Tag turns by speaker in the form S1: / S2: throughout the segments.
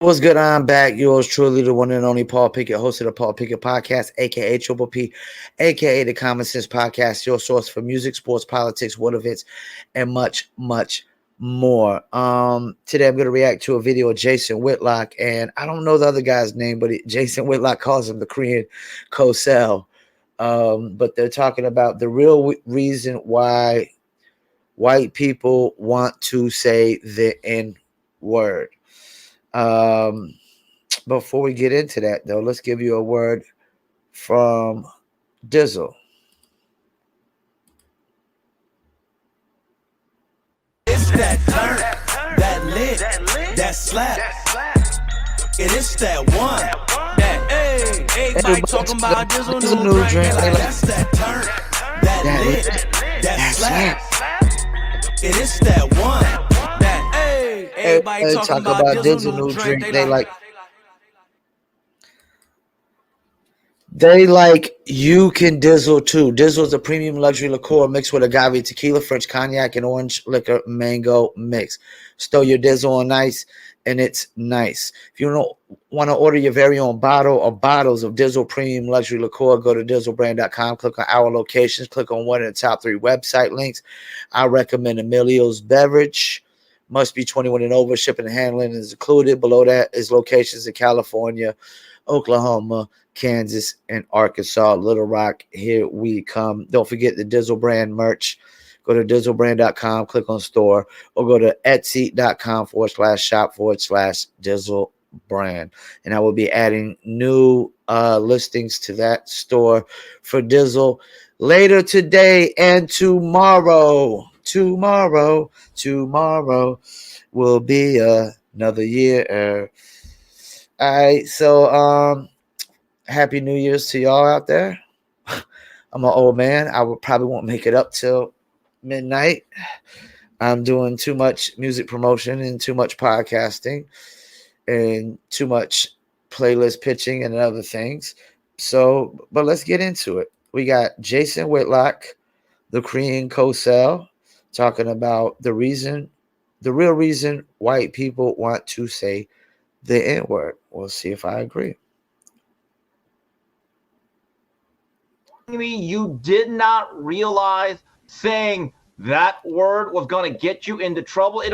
S1: What's good? I'm back. Yours truly, the one and only Paul Pickett, host of the Paul Pickett Podcast, aka Triple P, aka the Common Sense Podcast, your source for music, sports, politics, world events, and much, much more. Today I'm going to react to a video of Jason Whitlock, and I don't know the other guy's name, but Jason Whitlock calls him the Korean Cosell. But they're talking about the real reason why white people want to say the N word. Before we get into that, though, let's give you a word from Dizzle.
S2: It's that turn, that lit, that slap. It is that one. That everybody talking about Dizzle new drink. That's that turn, that lit, that slap. It is that one. That everybody talking about Dizzle new drink.
S1: They like you can Dizzle too. Dizzle is a premium luxury liqueur mixed with agave, tequila, French cognac, and orange liquor mango mix. Stow your Dizzle on ice, and it's nice. If you don't want to order your very own bottle or bottles of Dizzle premium luxury liqueur, go to dizzlebrand.com, click on our locations, click on one of the top 3 website links. I recommend Emilio's Beverage. Must be 21 and over. Shipping and handling is included. Below that is locations in California, Oklahoma, Kansas, and Arkansas. Little Rock, here we come. Don't forget the Dizzle brand merch. Go to dizzlebrand.com, click on store, or go to etsy.com/shop/Dizzle brand. And I will be adding new listings to that store for Dizzle later today and tomorrow. Tomorrow will be another year. All right, so Happy New Year's to y'all out there. I'm an old man. I probably won't make it up till midnight. I'm doing too much music promotion and too much podcasting and too much playlist pitching and other things. So, but let's get into it. We got Jason Whitlock, the Korean Cosell, talking about the real reason white people want to say the N-word. We'll see if I agree.
S3: You did not realize saying that word was going to get you into trouble.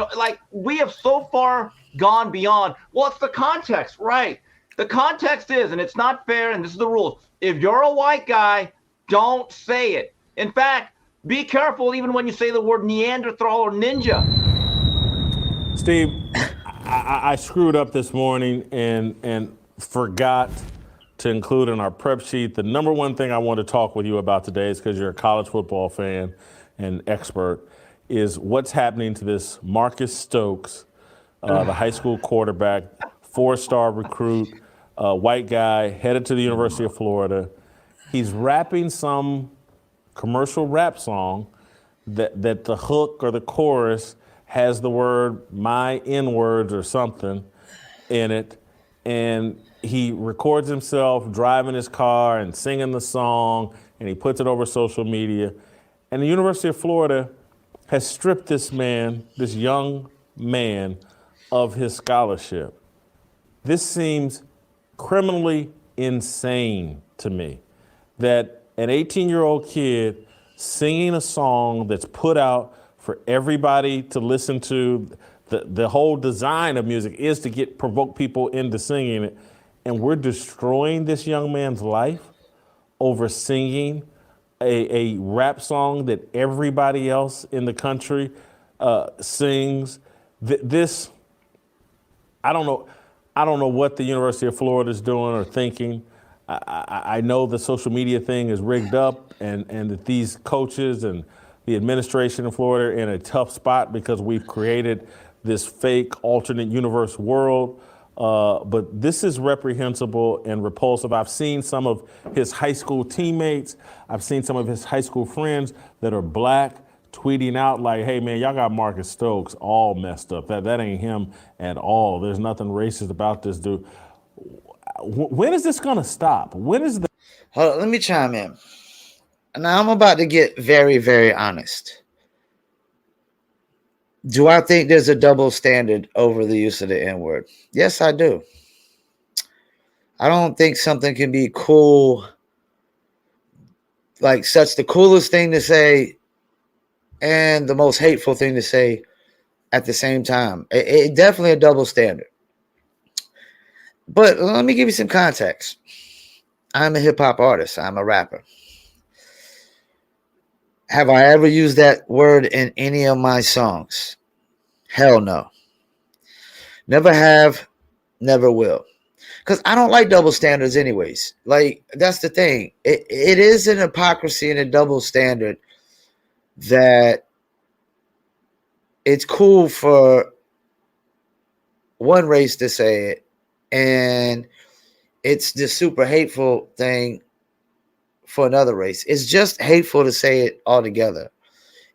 S3: We have so far gone beyond. Well, it's the context, right? The context is, and it's not fair, and this is the rules. If you're a white guy, don't say it. In fact, be careful even when you say the word Neanderthal or ninja.
S4: Steve, I screwed up this morning and forgot to include in our prep sheet. The number one thing I want to talk with you about today is because you're a college football fan and expert, is what's happening to this Marcus Stokes, the high school quarterback, 4-star recruit, white guy, headed to the University of Florida. He's rapping some commercial rap song that the hook or the chorus has the word my N-words or something in it, and he records himself driving his car and singing the song, and he puts it over social media. And the University of Florida has stripped this young man, of his scholarship. This seems criminally insane to me, that an 18-year-old kid singing a song that's put out for everybody to listen to. The whole design of music is to provoke people into singing it. And we're destroying this young man's life over singing a rap song that everybody else in the country sings. I don't know what the University of Florida is doing or thinking. I know the social media thing is rigged up, and that these coaches and the administration in Florida are in a tough spot because we've created this fake alternate universe world. But this is reprehensible and repulsive. I've seen some of his high school teammates. I've seen some of his high school friends that are black tweeting out like, hey man, y'all got Marcus Stokes all messed up. That ain't him at all. There's nothing racist about this dude. When is this gonna stop? When is the...
S1: Hold on, let me chime in. Now I'm about to get very, very honest. Do I think there's a double standard over the use of the N-word? Yes, I do. I don't think something can be cool, like such the coolest thing to say and the most hateful thing to say at the same time. It definitely a double standard. But let me give you some context. I'm a hip hop artist. I'm a rapper. Have I ever used that word in any of my songs? Hell no. Never have, never will. Because I don't like double standards anyways. Like, that's the thing. It is an hypocrisy and a double standard that it's cool for one race to say it, and it's the super hateful thing for another race. It's just hateful to say it altogether.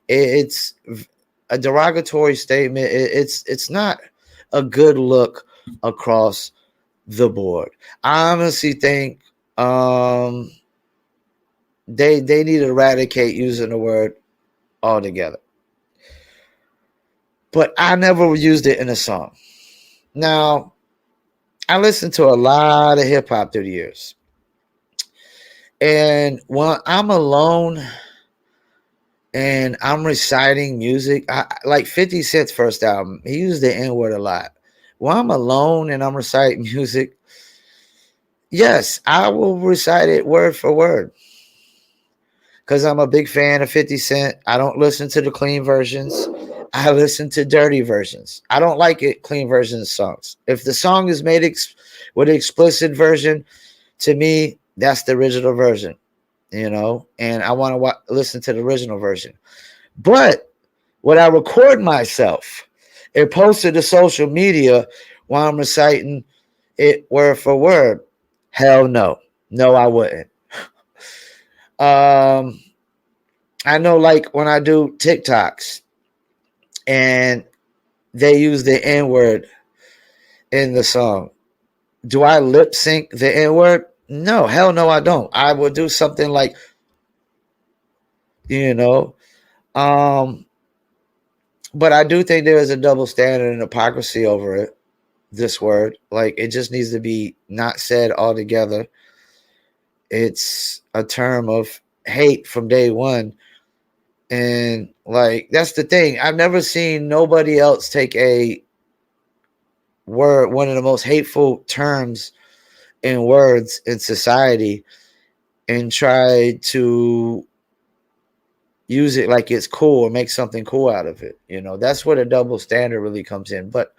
S1: It's a derogatory statement. It's not a good look across the board. I honestly think they need to eradicate using the word altogether. But I never used it in a song. Now, I listened to a lot of hip hop through the years. And when I'm alone and I'm reciting music, like 50 Cent's first album, he used the N-word a lot. When I'm alone and I'm reciting music, yes, I will recite it word for word. Because I'm a big fan of 50 Cent. I don't listen to the clean versions. I listen to dirty versions. I don't like it clean versions of songs. If the song is made with an explicit version, to me, that's the original version, and I want to listen to the original version. But when I record myself and post it to social media while I'm reciting it word for word, hell no. No, I wouldn't. I know, like, when I do TikToks and they use the N-word in the song, do I lip sync the N-word? No, hell no, I don't. I would do something like, but I do think there is a double standard and hypocrisy over it, this word. Like, it just needs to be not said altogether. It's a term of hate from day one. And, like, that's the thing. I've never seen nobody else take a word, one of the most hateful terms in words in society, and try to use it like it's cool or make something cool out of it. That's where the double standard really comes in. But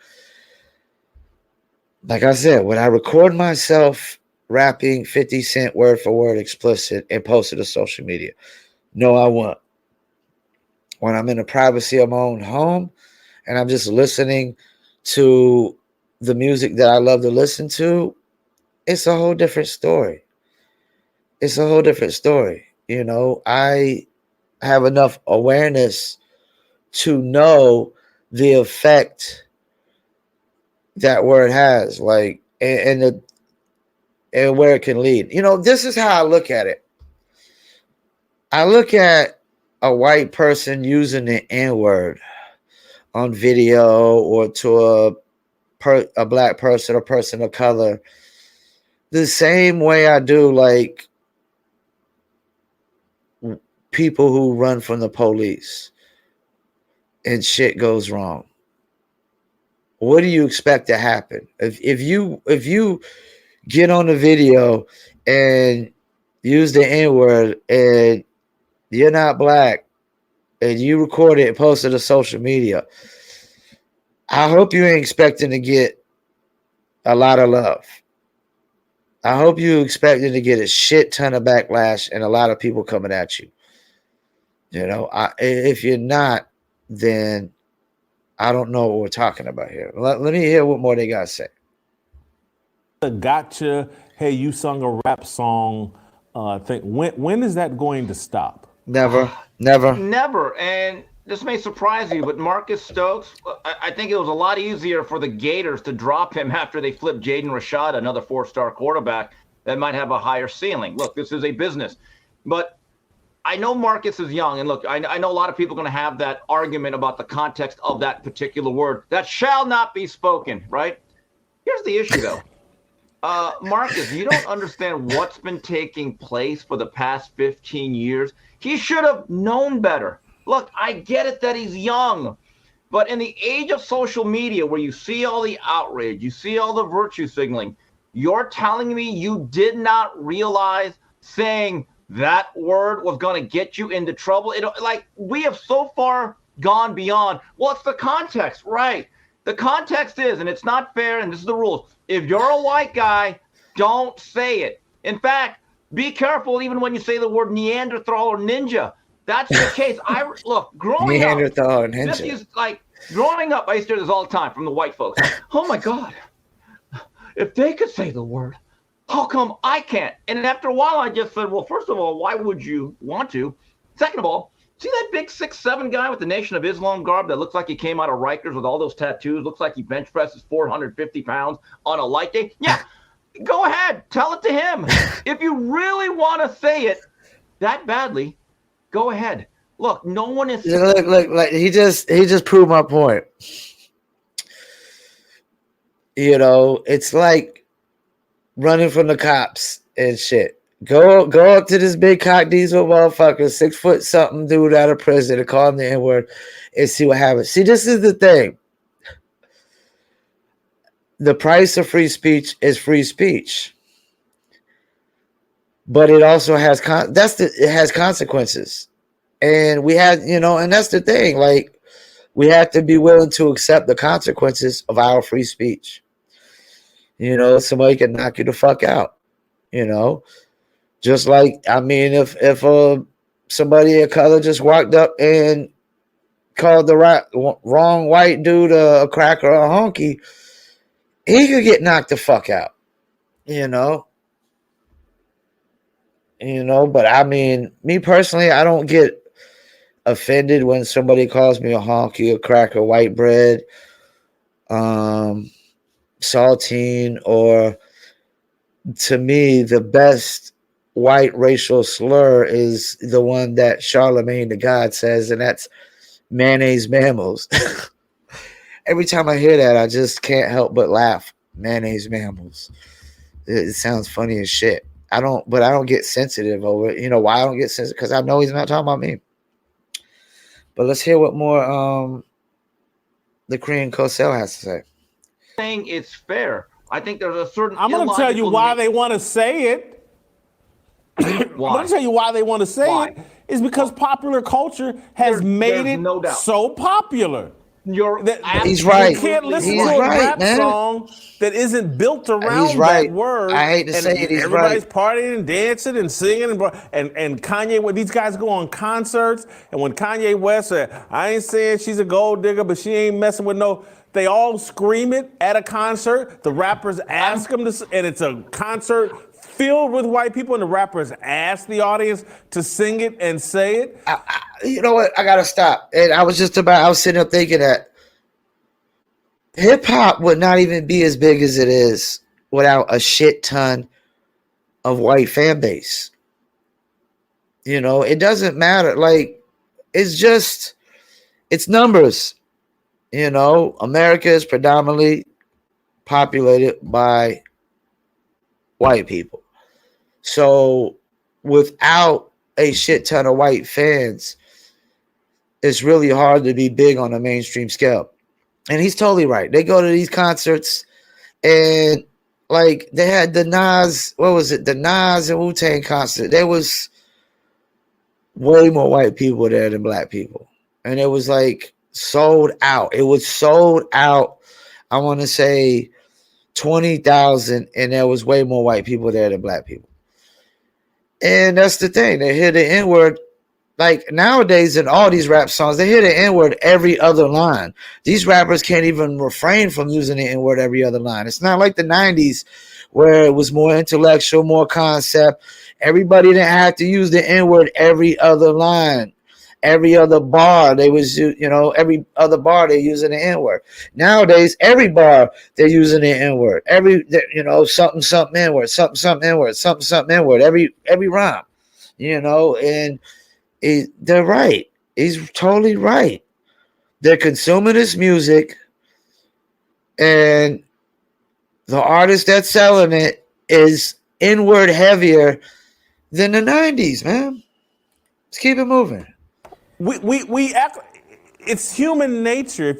S1: like I said, when I record myself rapping 50 Cent word for word explicit and post it to social media, no, I won't. When I'm in the privacy of my own home and I'm just listening to the music that I love to listen to, it's a whole different story. It's a whole different story. I have enough awareness to know the effect that word has, like, and where it can lead. This is how I look at it. I look at a white person using the N-word on video or to a black person or person of color the same way I do, like, people who run from the police and shit goes wrong. What do you expect to happen? If you get on the video and use the N-word and you're not black and you record it and post it to social media, I hope you ain't expecting to get a lot of love. I hope you expecting to get a shit ton of backlash and a lot of people coming at you. If you're not, then I don't know what we're talking about here. Let me hear what more they got to say.
S4: Gotcha. Hey, you sung a rap song thing. When is that going to stop?
S1: Never.
S3: And this may surprise you, but Marcus Stokes, I think it was a lot easier for the Gators to drop him after they flipped Jaden Rashad, another 4-star quarterback that might have a higher ceiling. Look, this is a business. But I know Marcus is young, and look, I know a lot of people are going to have that argument about the context of that particular word that shall not be spoken, right? Here's the issue, though. Marcus, you don't understand what's been taking place for the past 15 years. He should have known better. Look, I get it that he's young, but in the age of social media where you see all the outrage, you see all the virtue signaling, you're telling me you did not realize saying that word was going to get you into trouble? Like, we have so far gone beyond. Well, it's the context, right? The context is, and it's not fair, and this is the rules. If you're a white guy, don't say it. In fact, be careful even when you say the word Neanderthal or ninja. That's the case. Growing
S1: Neanderthal
S3: up,
S1: and ninja.
S3: Growing up, I used to hear this all the time from the white folks. Oh my God, if they could say the word, how come I can't? And after a while, I just said, well, first of all, why would you want to? Second of all, see that big 6'7" guy with the Nation of Islam garb that looks like he came out of Rikers with all those tattoos? Looks like he bench presses 450 pounds on a light day. Yeah, go ahead. Tell it to him. If you really want to say it that badly, go ahead. Look, no one is.
S1: Look, like he just proved my point. You know, it's like running from the cops and shit. Go up to this big cock diesel motherfucker, 6 foot something dude out of prison and call him the N-word and see what happens. See, this is the thing. The price of free speech is free speech. But it also has it has consequences. And we had, and that's the thing. Like, we have to be willing to accept the consequences of our free speech. Somebody can knock you the fuck out. Just like, I mean, if somebody of color just walked up and called the wrong white dude a cracker or a honky, he could get knocked the fuck out. But I mean, me personally, I don't get offended when somebody calls me a honky, a cracker, white bread, saltine, or, to me, the best white racial slur is the one that Charlemagne the God says, and that's mayonnaise mammals. Every time I hear that, I just can't help but laugh. Mayonnaise mammals. It sounds funny as shit. I don't get sensitive over it. You know why I don't get sensitive? Because I know he's not talking about me. But let's hear what more the Korean Cosell has to say.
S3: Saying it's fair. I think there's a certain.
S4: I'm going to tell you why they want to say it.
S3: Why?
S4: I'm going to tell you why they want to say it is because popular culture has made it no doubt so popular.
S1: He's right.
S4: You can't listen to a rap song that isn't built around that word.
S1: I hate to say it. He's
S4: everybody's partying and dancing and singing and Kanye. When these guys go on concerts, and when Kanye West said, "I ain't saying she's a gold digger, but she ain't messing with no," they all scream it at a concert. The rappers ask them to, and it's a concert filled with white people, and the rappers ask the audience to sing it and say it.
S1: You know what? I gotta stop. And I was sitting there thinking that hip hop would not even be as big as it is without a shit ton of white fan base. It doesn't matter. Like, it's numbers. America is predominantly populated by white people. So without a shit ton of white fans, it's really hard to be big on a mainstream scale. And he's totally right. They go to these concerts and like they had the Nas, the Nas and Wu-Tang concert. There was way more white people there than black people. And it was like sold out. It was sold out. I want to say 20,000, and there was way more white people there than black people. And that's the thing. They hear the N-word. Like nowadays in all these rap songs, they hear the N-word every other line. These rappers can't even refrain from using the N-word every other line. It's not like the 90s where it was more intellectual, more concept. Everybody didn't have to use the N-word every other line. Every other bar, every other bar they're using the N-word. Nowadays, every bar they're using the N-word. Something N-word, something N-word, something N-word. Every rhyme, and they're right. He's totally right. They're consuming this music, and the artist that's selling it is inward heavier than the 90s, man. Let's keep it moving.
S4: We act. It's human nature.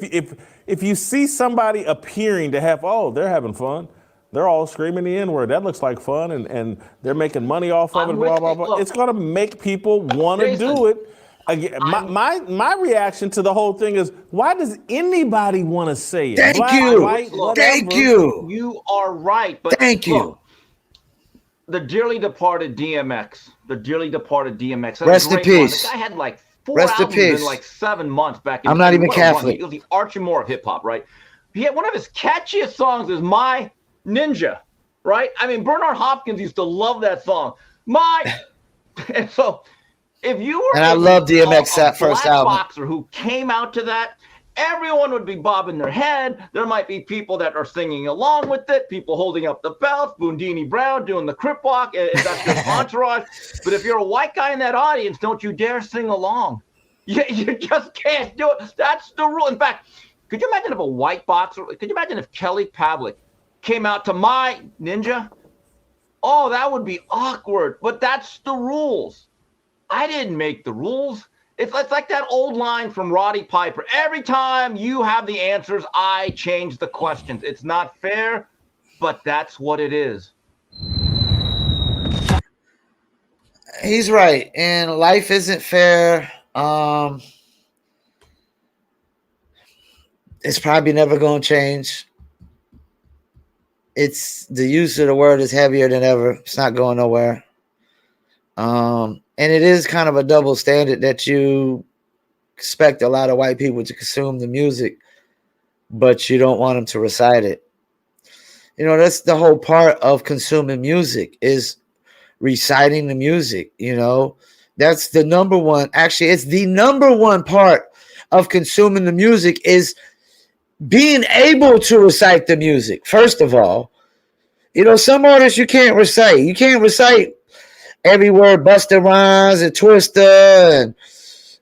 S4: If you see somebody appearing to have, they're having fun. They're all screaming the N-word. That looks like fun, and they're making money off of it. Blah blah blah.
S3: Look,
S4: it's gonna make people want to do it. Again, my reaction to the whole thing is, why does anybody want to say it?
S1: Thank you.
S4: White,
S1: Thank you.
S3: You are right, but
S1: thank you.
S3: Look, the dearly departed DMX.
S1: Rest in peace.
S3: The guy had like 4
S1: Rest in
S3: albums
S1: peace.
S3: in like 7 months back in.
S1: I'm not even Catholic.
S3: He was the Archie Moore of hip hop, right? He had one of his catchiest songs is "My Ninja," right? I mean, Bernard Hopkins used to love that song. And so if you were
S1: I love DMX that first
S3: black
S1: album.
S3: boxer who came out to that, everyone would be bobbing their head. There might be people that are singing along with it, people holding up the belts, Boondini Brown doing the crip walk, if that's your entourage. But if you're a white guy in that audience, don't you dare sing along. You just can't do it. That's the rule. In fact, could you imagine if a white boxer, could you imagine if Kelly Pavlik came out to "My Ninja"? Oh, that would be awkward. But that's the rules. I didn't make the rules. It's like that old line from Roddy Piper. Every time you have the answers, I change the questions. It's not fair, but that's what it is.
S1: He's right. And life isn't fair. It's probably never going to change. It's the use of the word is heavier than ever. It's not going nowhere. And it is kind of a double standard that you expect a lot of white people to consume the music, but you don't want them to recite it. You know, that's the whole part of consuming music is reciting the music. You know, that's the number one. Actually, it's the number one part of consuming the music is being able to recite the music. First of all, you know, some artists you can't recite. You can't recite every word Busta Rhymes and Twista and,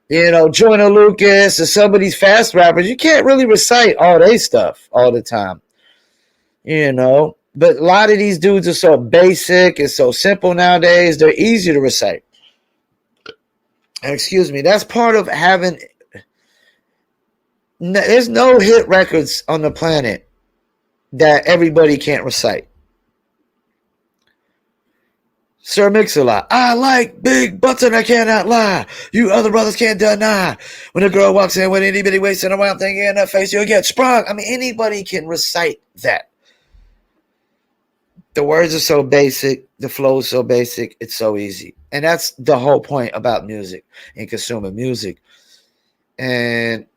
S1: you know, Joyner Lucas and some of these fast rappers. You can't really recite all their stuff all the time, you know. But a lot of these dudes are so basic and so simple nowadays. They're easy to recite. Excuse me. That's part of having. There's no hit records on the planet that everybody can't recite. Sir Mix-a-Lot. I like big butts and I cannot lie. You other brothers can't deny. When a girl walks in with anybody wasting around thinking in her face, you'll get sprung. I mean, anybody can recite that. The words are so basic. The flow is so basic. It's so easy. And that's the whole point about music and consuming music. And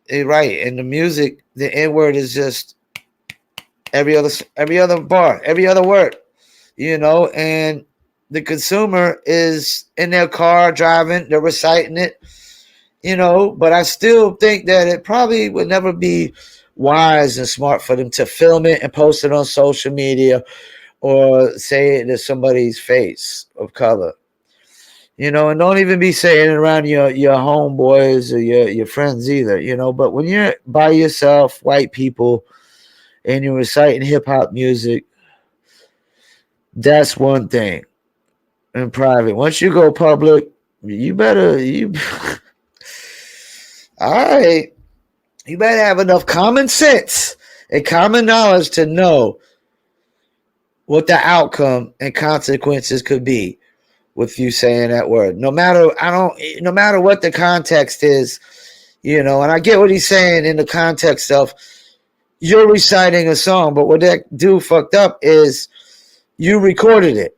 S1: you're right. In the music, the N-word is just every other bar, every other word, you know, and the consumer is in their car driving, they're reciting it, you know, but I still think that it probably would never be wise and smart for them to film it and post it on social media or say it to somebody's face of color, you know, and don't even be saying it around your homeboys or your friends either, you know, but when you're by yourself, white people, and you're reciting hip-hop music, that's one thing. In private, once you go public, you better all right, you better have enough common sense and common knowledge to know what the outcome and consequences could be with you saying that word. No matter what the context is, you know, and I get what he's saying in the context of you're reciting a song, but what that dude fucked up is you recorded it.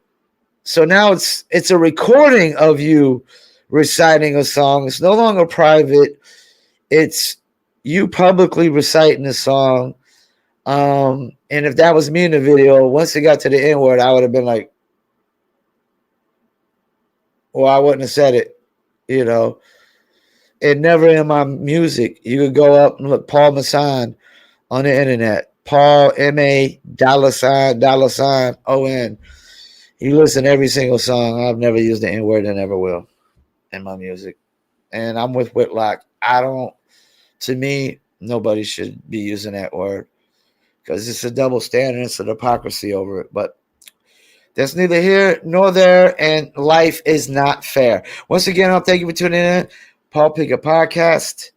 S1: So now it's a recording of you reciting a song. It's no longer private. It's you publicly reciting a song. And if that was me in the video, once it got to the N-word, I would have been like, well, I wouldn't have said it, you know. It never in my music. You could go up and look Paul Masson on the internet. Paul M-A $$O-N. You listen to every single song. I've never used the N-word and never will in my music. And I'm with Whitlock. To me, nobody should be using that word because it's a double standard. It's an hypocrisy over it. But that's neither here nor there, and life is not fair. Once again, I'll thank you for tuning in. Paul Pickett Podcast.